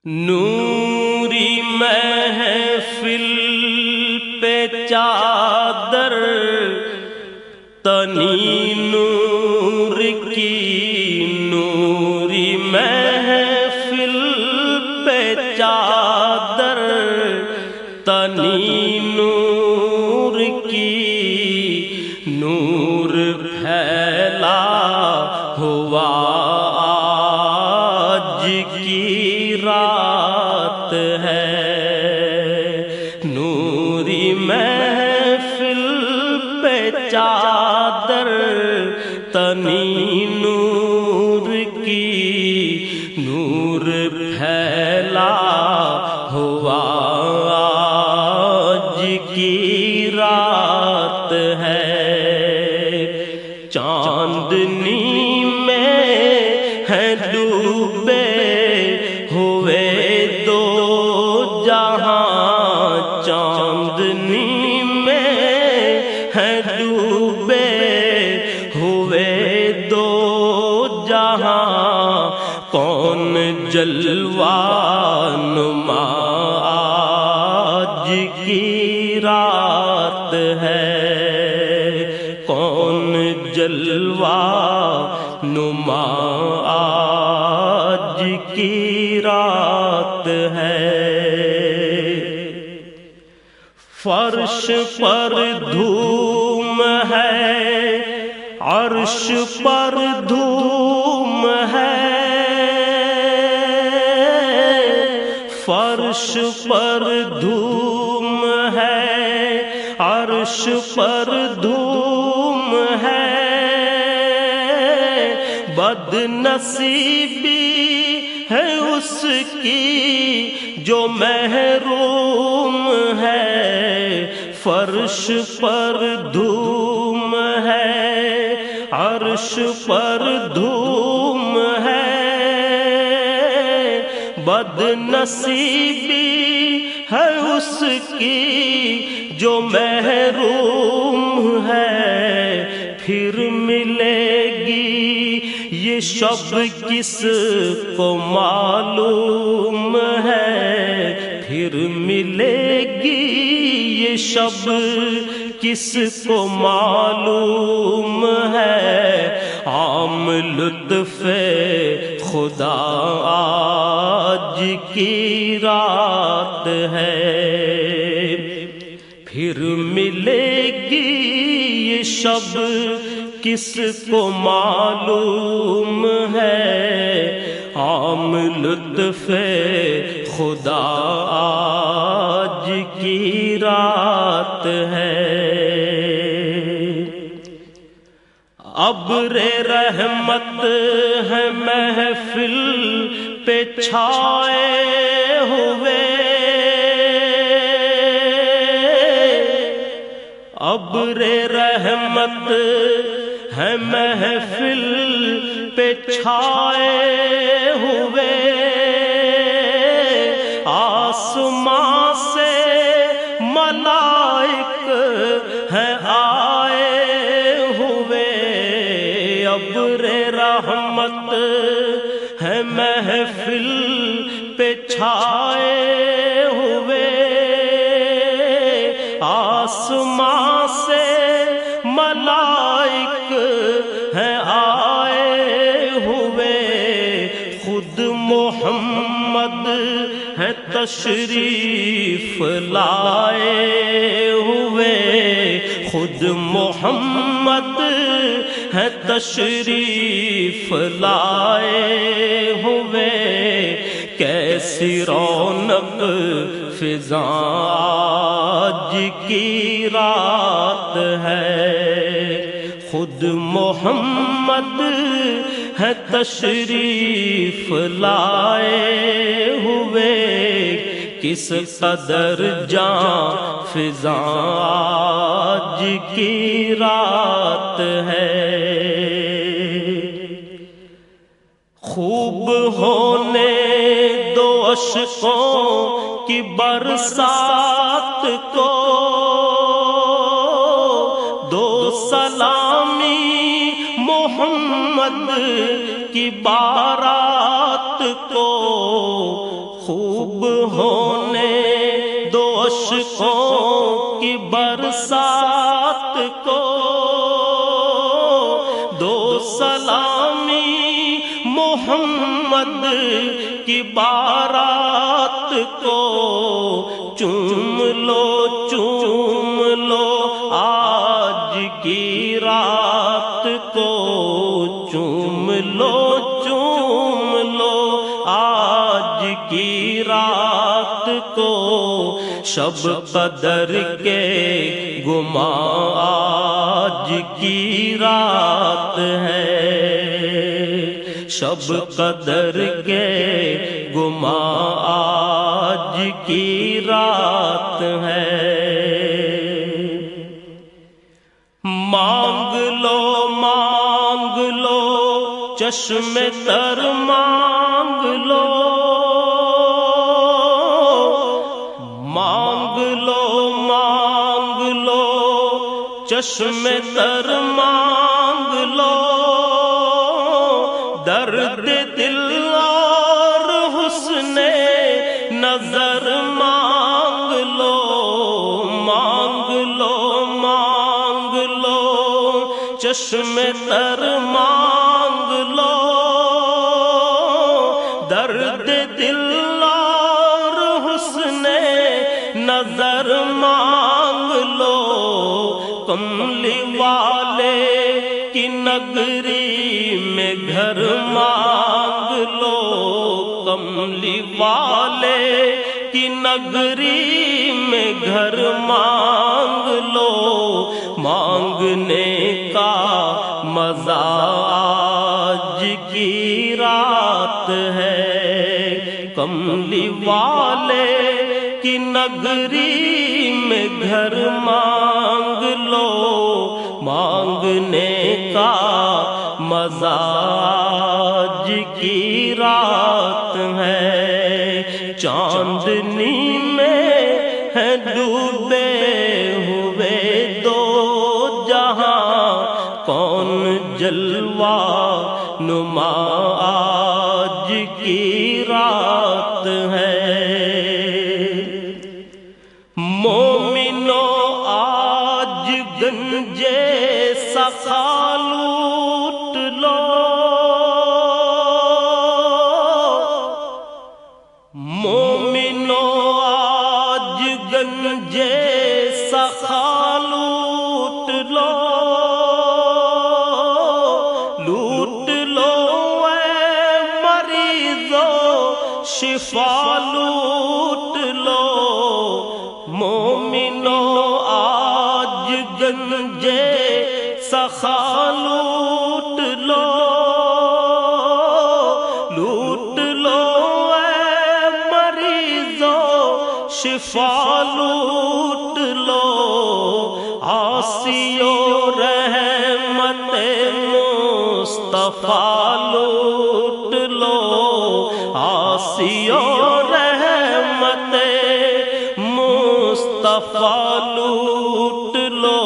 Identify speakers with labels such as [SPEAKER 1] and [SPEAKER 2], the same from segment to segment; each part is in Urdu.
[SPEAKER 1] نوری محفل پہ چادر تنی نور کی، نوری محفل پہ چادر تنی نور کی، نور پھیلا ہوا آج کی رات ہے، نوری محفل پہ چادر تنی نور کی، نور پھیلا ہوا آج کی رات ہے، چاندنی میں ہے ڈوبے ہوئے دو جہاں، چاندنی میں ہے ڈوبے ہوئے دو جہاں، کون جلوہ نما آج کی رات ہے، کون جلوہ نما آج کی رات ہے، فرش پر دھوم ہے، عرش پر دھوم ہے، فرش پر دھوم ہے، عرش پر دھوم ہے، بد نصیبی ہے اس کی جو محروم ہے، فرش پر دھوم ہے، عرش پر دھوم ہے، بد نصیبی ہے اس کی جو محروم ہے، پھر ملے گی یہ شب کس کو معلوم ہے، پھر ملے گی یہ شب کس کو معلوم ہے، عام لطف خدا آج کی رات ہے، پھر ملے گی یہ شب کس کو معلوم ہے، عام لطف خدا آج کی رات ہے، ابر رحمت ہے محفل پہ چھائے ہوئے، ابر رحمت ہے محفل پہ چھائے ہوئے، آسمان سے ملائک ہیں آئے ہوئے، ابر رحمت ہے محفل پہ چھائے ہوئے، آسمان سے ملائک ہیں آئے ہوئے، خود محمد ہے تشریف لائے ہوئے، خود محمد ہے تشریف لائے ہوئے، کیسی رونق فضا آج کی رات ہے، خود محمد ہے تشریف لائے ہوئے، کس قدر جاں فضا آج کی رات ہے، خوب ہونے دو اشکوں کی برسات کو، دو سلامی محمد کی بارات کو، خوب ہونے دو عشقوں کی برسات کو، دو سلامی محمد کی بارات کو، چوم لو آج کی رات کو، چوم لو آج کی رات کو، شب قدر کے گماں آج کی رات ہے، شب قدر کے گماں آج کی رات ہے۔ مانگ لو چشم تر مانگ لو، مانگ لو چشم تر مانگ لو، درد دل اور حسن نظر مانگ لو، مانگ لو چشم تر مانگ لو، درد دل اور حسن نظر مانگ لو، کملی والے کی نگری میں گھر مانگ لو، کملی والے کی نگری میں گھر مانگ لو، مانگنے کا مزہ آج کی رات ہے، کملی والے کی نگری میں گھر مانگ لو، مانگنے کا مزہ آج کی رات ہے، چاندنی میں ہے ڈوبے ہوئے دو جہاں، کون جلوہ نما آج کی رات ہے، مومنو آج گنجے سخا لوٹ لو، مومنو آج گنجے سخا لوٹ لو، لوٹ لو اے مریضو شفا لوٹ لو، مومنو آج گنجے سخا لوٹ لو، لوٹ لو اے مریضو شفا لوٹ لو، عاصیو رحمت مصطفیٰ لوٹ لو، عاصیو رحمت مصطفیٰ لوٹ لو،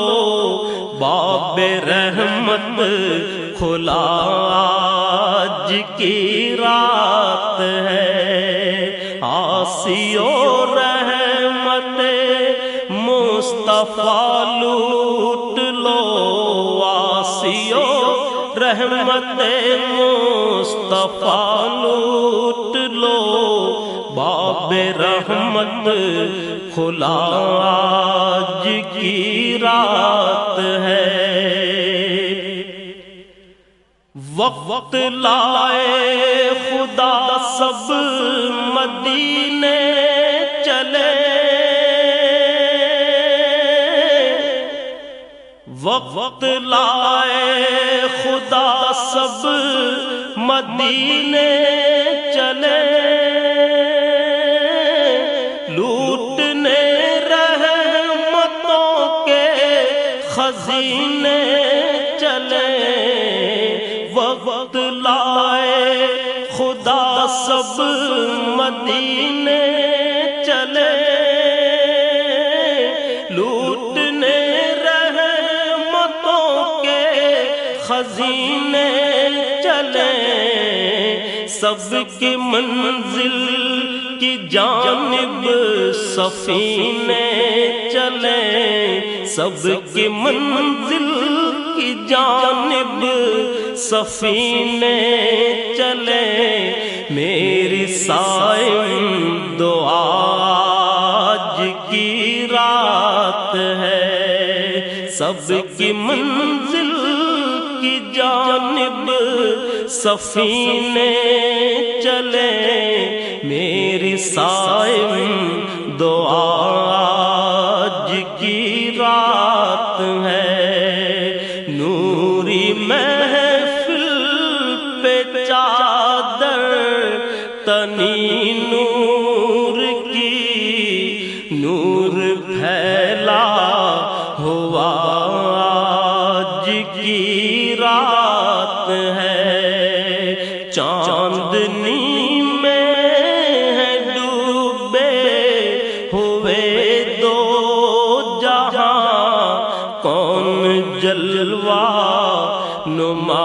[SPEAKER 1] باب رحمت کھلا آج کی رات ہے، عاصیو رحمت مصطفیٰ لوٹ لو، عاصیو رحمت مصطفیٰ لوٹ لو، باب رحمت کھلا آج کی رات ہے، وقت لائے خدا سب مدینے چلے، وقت لائے خدا سب مدینے چلے، لوٹنے رحمتوں کے خزینے چلے، وقت لائے خدا سب مدینے چلے، لوٹنے رحمتوں کے خزینے چلے، سب کی منزل کی جانب سفینے چلیں، سب کی منزل کی جانب سفینے چلیں، میری صائم دعا آج کی رات ہے، سب کی منزل کی جانب سفینے چلیں، میری صائم دعا آج کی رات ہے، نوری محفل پہ چادر تنی نور کی، نور پھیلا ہوا آج کی رات ہے، چاندنی میں ہے ڈوبے ہوئے دو جہاں، کون جلوہ نما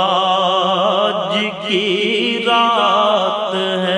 [SPEAKER 1] آج کی رات ہے۔